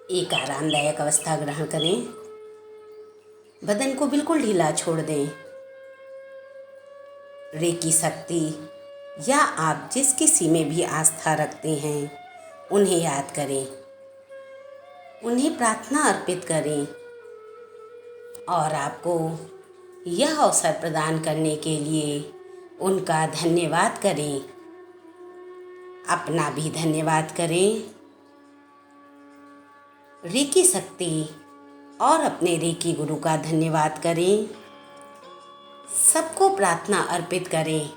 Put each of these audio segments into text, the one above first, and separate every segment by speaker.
Speaker 1: एक आरामदायक अवस्था ग्रहण करें। बदन को बिल्कुल ढीला छोड़ दें। रेकी शक्ति या आप जिस किसी में भी आस्था रखते हैं उन्हें याद करें, उन्हें प्रार्थना अर्पित करें और आपको यह अवसर प्रदान करने के लिए उनका धन्यवाद करें। अपना भी धन्यवाद करें। रेकी शक्ति और अपने रेकी गुरु का धन्यवाद करें। सबको प्रार्थना अर्पित करें।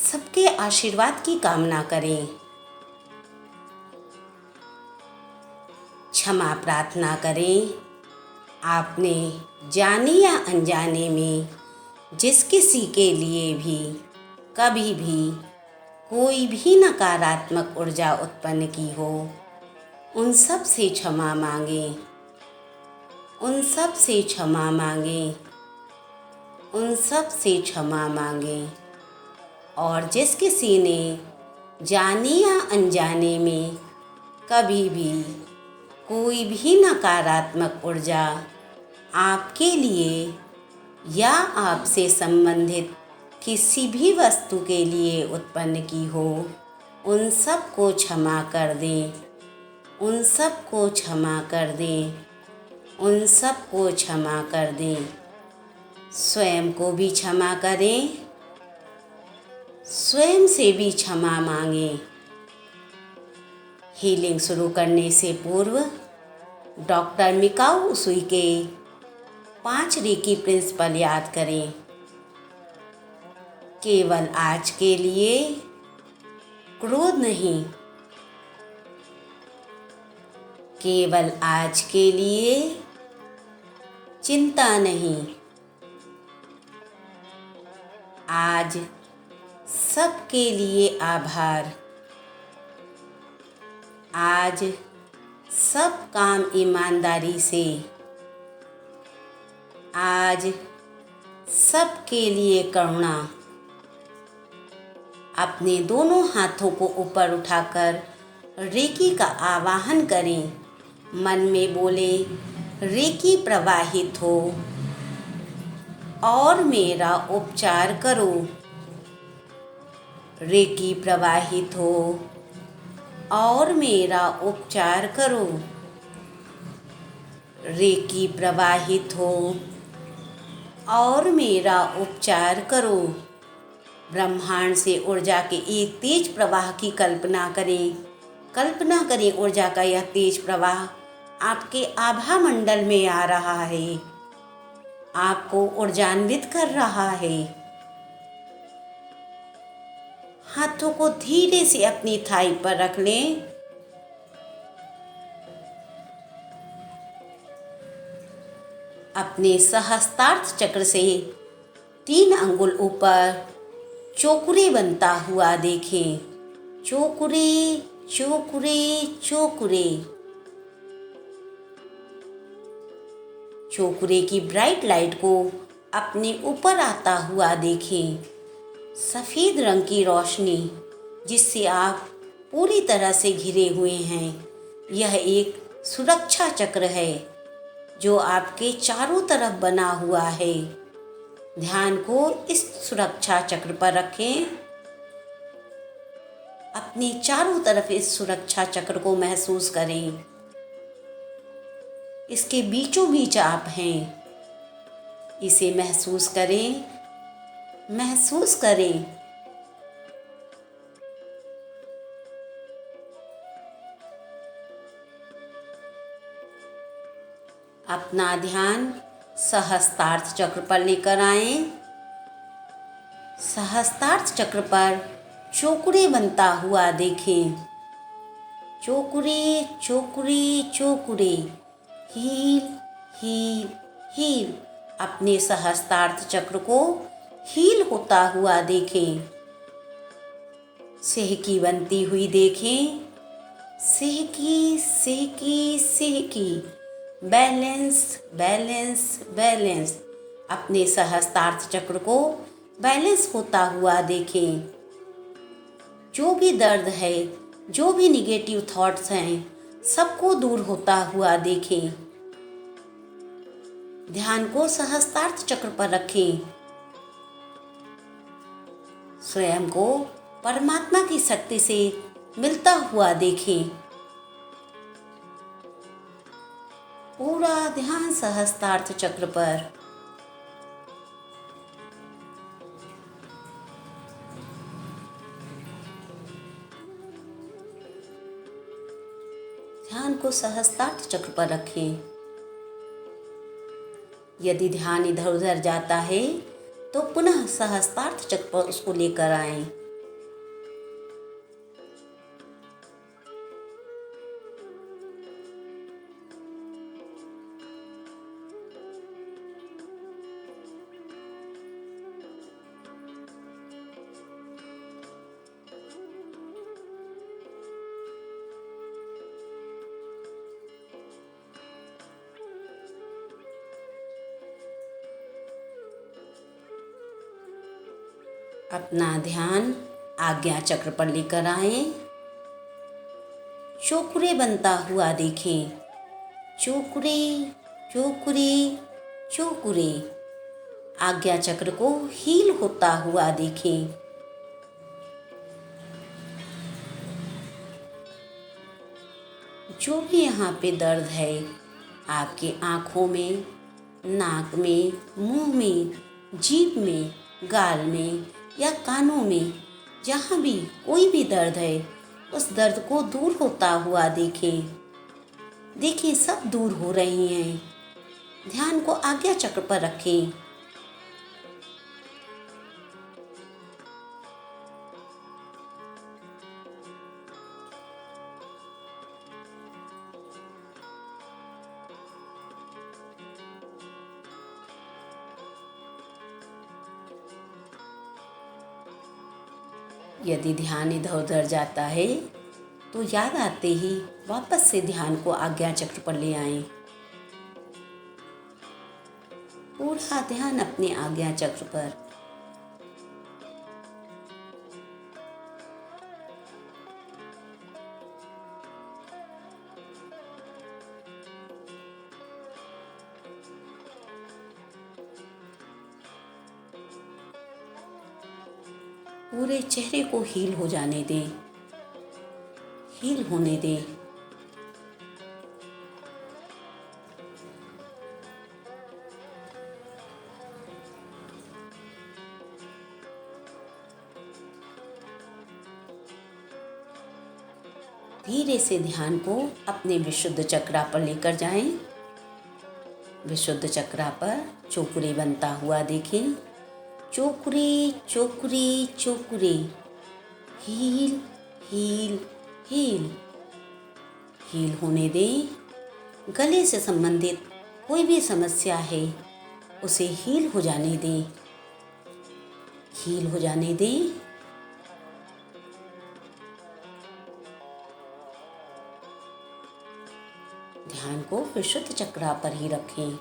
Speaker 1: सबके आशीर्वाद की कामना करें। क्षमा प्रार्थना करें। आपने जाने या अनजाने में जिस किसी के लिए भी कभी भी कोई भी नकारात्मक ऊर्जा उत्पन्न की हो, उन सब से क्षमा मांगें। उन सब से क्षमा मांगें। उन सब से क्षमा मांगें। और जिस किसी ने जाने या अनजाने में कभी भी कोई भी नकारात्मक ऊर्जा आपके लिए या आपसे संबंधित किसी भी वस्तु के लिए उत्पन्न की हो, उन सब को क्षमा कर दें। उन सब को क्षमा कर दें। उन सब को क्षमा कर दें। स्वयं को भी क्षमा करें। स्वयं से भी क्षमा मांगें। हीलिंग शुरू करने से पूर्व डॉक्टर मिकाओ उसुई के 5 रेकी प्रिंसिपल याद करें। केवल आज के लिए क्रोध नहीं, केवल आज के लिए चिंता नहीं, आज सबके लिए आभार। आज सब काम ईमानदारी से। आज सबके लिए करुणा। अपने दोनों हाथों को ऊपर उठाकर रेकी का आवाहन करें। मन में बोले, रेकी प्रवाहित हो और मेरा उपचार करो। रेकी प्रवाहित हो और मेरा उपचार करो। रेकी प्रवाहित हो और मेरा उपचार करो। ब्रह्मांड से ऊर्जा के एक तेज प्रवाह की कल्पना करें। कल्पना करें ऊर्जा का यह तेज प्रवाह आपके आभा मंडल में आ रहा है, आपको ऊर्जान्वित कर रहा है। हाथों को धीरे से अपनी थाई पर रख लें। अपने सहस्त्रार्थ चक्र से 3 अंगुल ऊपर चोकुरे बनता हुआ देखें। चोकुरे, चोकुरे, चोकुरे। चोकुरे की ब्राइट लाइट को अपने ऊपर आता हुआ देखें। सफ़ेद रंग की रोशनी जिससे आप पूरी तरह से घिरे हुए हैं। यह एक सुरक्षा चक्र है जो आपके चारों तरफ बना हुआ है। ध्यान को इस सुरक्षा चक्र पर रखें। अपने चारों तरफ इस सुरक्षा चक्र को महसूस करें। इसके बीचों बीच आप हैं। इसे महसूस करें। महसूस करें। अपना ध्यान सहस्त्रार्थ चक्र पर लेकर आएं। सहस्त्रार्थ चक्र पर चोकुरे बनता हुआ देखें। चोकुरे, चोकुरे, चोकुरे। Heal, heal, heal. अपने सहस्त्रार्थ चक्र को हील होता हुआ देखें। सेहकी बनती हुई देखें। सेहकी, सेहकी, सेहकी। Balance, balance, balance. अपने सहस्त्रार्थ चक्र को बैलेंस होता हुआ देखें। जो भी दर्द है, जो भी निगेटिव थॉट्स हैं, सबको दूर होता हुआ देखें। ध्यान को सहस्त्रार्थ चक्र पर रखें। स्वयं को परमात्मा की शक्ति से मिलता हुआ देखें। पूरा ध्यान सहस्त्रार्थ चक्र पर। ध्यान को सहस्त्रार्थ चक्र पर रखें। यदि ध्यान इधर उधर जाता है तो पुनः सहस्त्रार्थ चक्र पर उसको लेकर आएं। अपना ध्यान आज्ञा चक्र पर लेकर आएं। चोकुरे बनता हुआ देखें। चोकुरे चोकुरे चोकुरे। आज्ञा चक्र को हील होता हुआ देखें। जो भी यहाँ पे दर्द है, आपके आँखों में, नाक में, मुंह में, जीभ में, गाल में या कानों में, जहाँ भी कोई भी दर्द है, उस दर्द को दूर होता हुआ देखें। देखिए सब दूर हो रही हैं। ध्यान को आज्ञा चक्र पर रखें। यदि ध्यान इधर उधर जाता है तो याद आते ही वापस से ध्यान को आज्ञा चक्र पर ले आएं। पूरा ध्यान अपने आज्ञा चक्र पर। पूरे चेहरे को हील हो जाने दें, हील होने दें। धीरे से ध्यान को अपने विशुद्ध चक्रा पर लेकर जाएं। विशुद्ध चक्रा पर चोकुरे बनता हुआ देखें। चोकुरे चोकुरे चोकुरे। Heal heal heal. हील होने दें। गले से संबंधित कोई भी समस्या है उसे हील हो जाने दें, हील हो जाने दें। ध्यान को विशुद्ध चक्रा पर ही रखें।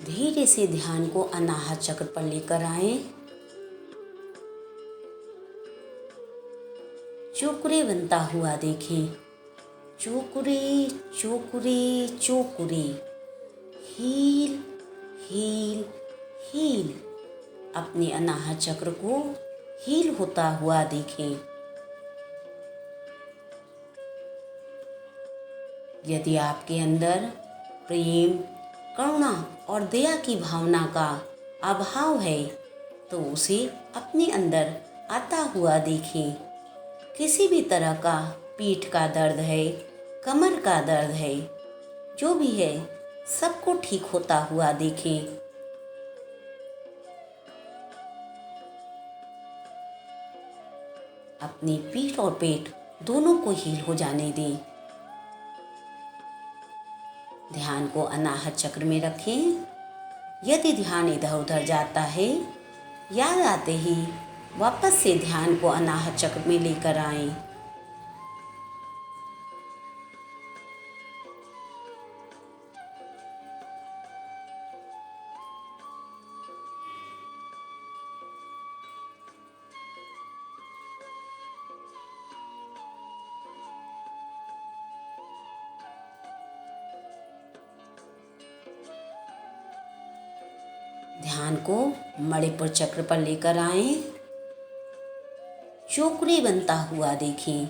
Speaker 1: धीरे से ध्यान को अनाहत चक्र पर लेकर आएं। चोकुरे बनता हुआ देखें। चोकुरे चोकुरे चोकुरे। Heal heal heal. अपने अनाहत चक्र को हील होता हुआ देखें। यदि आपके अंदर प्रेम, करुणा और दया की भावना का अभाव है तो उसे अपने अंदर आता हुआ देखें। किसी भी तरह का पीठ का दर्द है, कमर का दर्द है, जो भी है सबको ठीक होता हुआ देखें। अपनी पीठ और पेट दोनों को हील हो जाने दें। ध्यान को अनाहत चक्र में रखें। यदि ध्यान इधर उधर जाता है, याद आते ही वापस से ध्यान को अनाहत चक्र में लेकर आएं। ध्यान को मणिपुर चक्र पर लेकर आएं। चोकरे बनता हुआ देखें।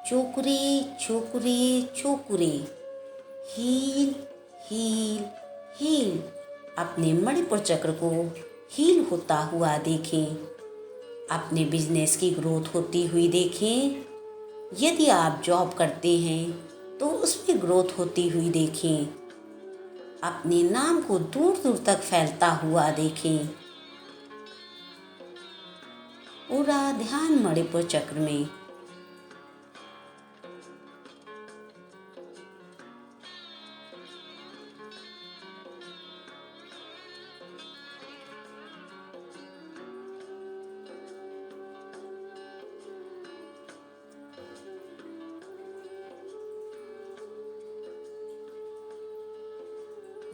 Speaker 1: चोकरे चोकरे चोकरे, हील हील हील। अपने मणिपुर चक्र को हील होता हुआ देखें। अपने बिजनेस की ग्रोथ होती हुई देखें। यदि आप जॉब करते हैं तो उसमें ग्रोथ होती हुई देखें। अपने नाम को दूर दूर तक फैलता हुआ देखें। पूरा ध्यान मणिपुर चक्र में।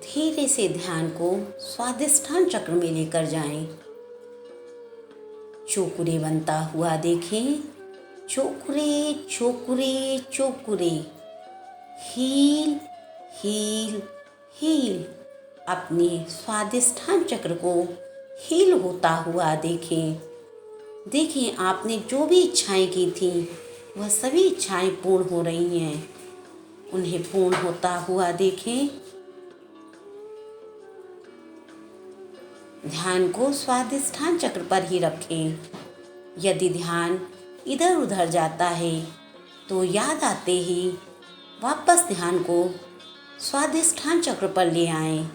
Speaker 1: धीरे से ध्यान को स्वादिष्ठान चक्र में लेकर जाएं। चोकुरे बनता हुआ देखें। चोकुरे चोकुरे चोकुरे, हील हील हील। अपने स्वादिष्ठान चक्र को हील होता हुआ देखें। देखें आपने जो भी इच्छाएं की थी वह सभी इच्छाएं पूर्ण हो रही हैं। उन्हें पूर्ण होता हुआ देखें। ध्यान को स्वादिष्ठान चक्र पर ही रखें। यदि ध्यान इधर उधर जाता है तो याद आते ही वापस ध्यान को स्वादिष्ठान चक्र पर ले आएं।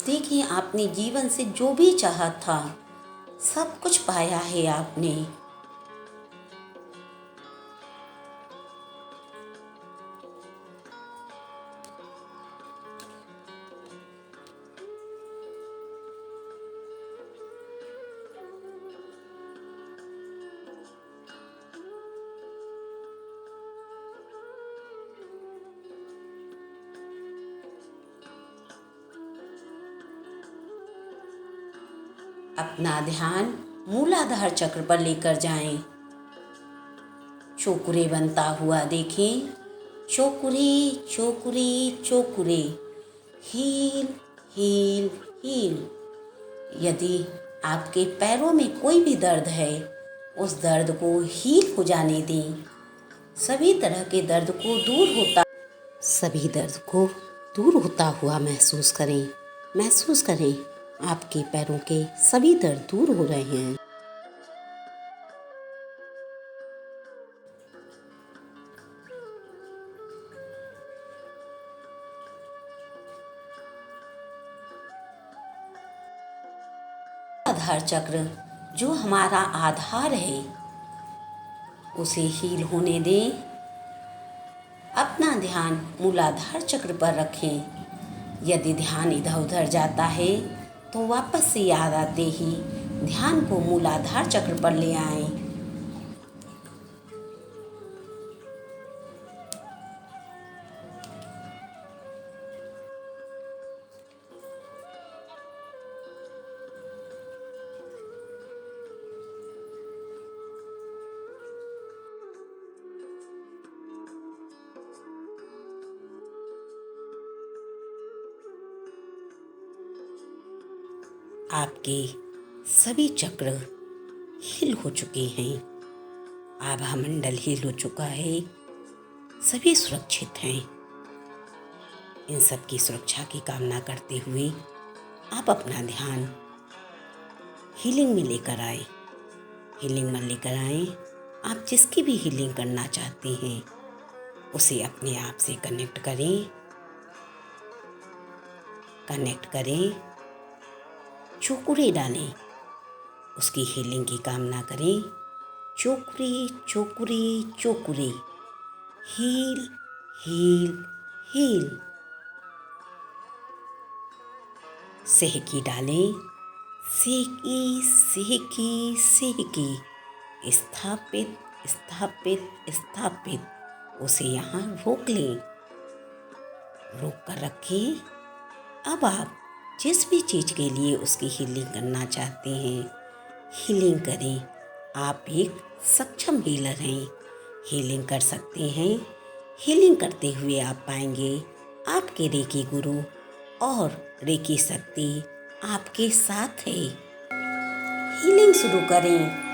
Speaker 1: देखिए आपने जीवन से जो भी चाहा था सब कुछ पाया है आपने। अपना ध्यान मूलाधार चक्र पर लेकर जाएं। चोकुरे बनता हुआ देखें। चोकुरे चोकुरे चोकुरे, हील हील हील। यदि आपके पैरों में कोई भी दर्द है उस दर्द को हील हो जाने दें। सभी तरह के दर्द को दूर होता हुआ महसूस करें। महसूस करें आपके पैरों के सभी दर्द दूर हो रहे हैं। आधार चक्र जो हमारा आधार है उसे हील होने दें। अपना ध्यान मूलाधार चक्र पर रखें। यदि ध्यान इधर उधर जाता है तो वापस से याद आते ही ध्यान को मूलाधार चक्र पर ले आएं। आपके सभी चक्र हील हो चुके हैं। आभा मंडल हील हो चुका है। सभी सुरक्षित हैं। इन सब की सुरक्षा की कामना करते हुए आप अपना ध्यान हीलिंग में लेकर आए। हीलिंग में लेकर आए। आप जिसकी भी हीलिंग करना चाहते हैं उसे अपने आप से कनेक्ट करें। कनेक्ट करें, चोकुरी डालें, उसकी हीलिंग की कामना करें। चोकुरी चोकुरी चोकुरी, हील हील हील। सेहकी डालें, सेहकी सेहकी सेहकी, स्थापित स्थापित स्थापित। उसे यहाँ रोक लें, रोक कर रखें। अब आप जिस भी चीज़ के लिए उसकी हीलिंग करना चाहते हैं, हीलिंग करें। आप एक सक्षम हीलर हैं, हीलिंग कर सकते हैं। हीलिंग करते हुए आप पाएंगे आपके रेकी गुरु और रेकी शक्ति आपके साथ है। हीलिंग शुरू करें।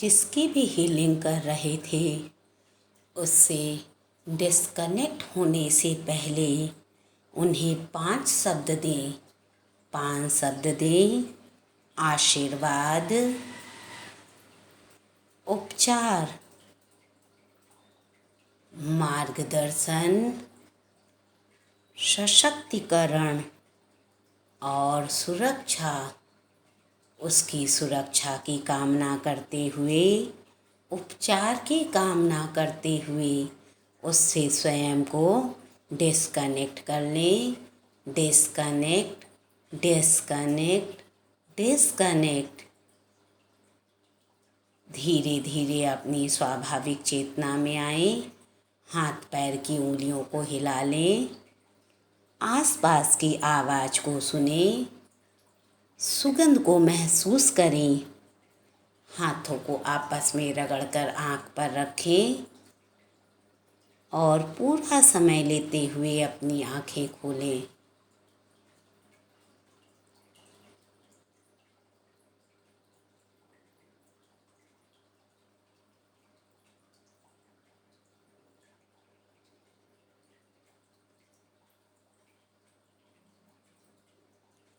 Speaker 1: जिसकी भी हीलिंग कर रहे थे उससे डिस्कनेक्ट होने से पहले उन्हें 5 शब्द दें। 5 शब्द दें। आशीर्वाद, उपचार, मार्गदर्शन, सशक्तिकरण और सुरक्षा। उसकी सुरक्षा की कामना करते हुए, उपचार की कामना करते हुए उससे स्वयं को डिस्कनेक्ट कर लें। Disconnect, disconnect, disconnect. धीरे धीरे अपनी स्वाभाविक चेतना में आए। हाथ पैर की उंगलियों को हिला लें। आसपास की आवाज़ को सुने। सुगंध को महसूस करें। हाथों को आपस में रगड़कर आँख पर रखें और पूरा समय लेते हुए अपनी आँखें खोलें।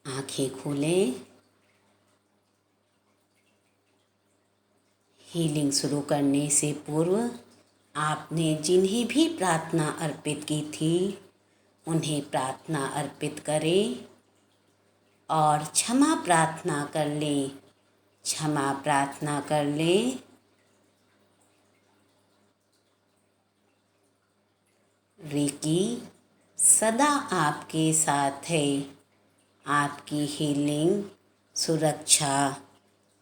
Speaker 1: आँखें खोलें। हीलिंग शुरू करने से पूर्व आपने जिन्हें भी प्रार्थना अर्पित की थी उन्हें प्रार्थना अर्पित करें और क्षमा प्रार्थना कर लें। क्षमा प्रार्थना कर लें। रेकी सदा आपके साथ है। आपकी हीलिंग, सुरक्षा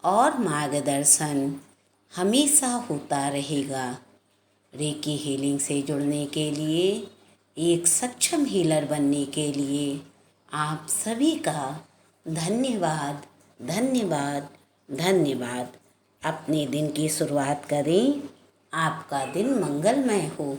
Speaker 1: और मार्गदर्शन हमेशा होता रहेगा। रेकी हीलिंग से जुड़ने के लिए, एक सक्षम हीलर बनने के लिए आप सभी का धन्यवाद, धन्यवाद, धन्यवाद। अपने दिन की शुरुआत करें। आपका दिन मंगलमय हो।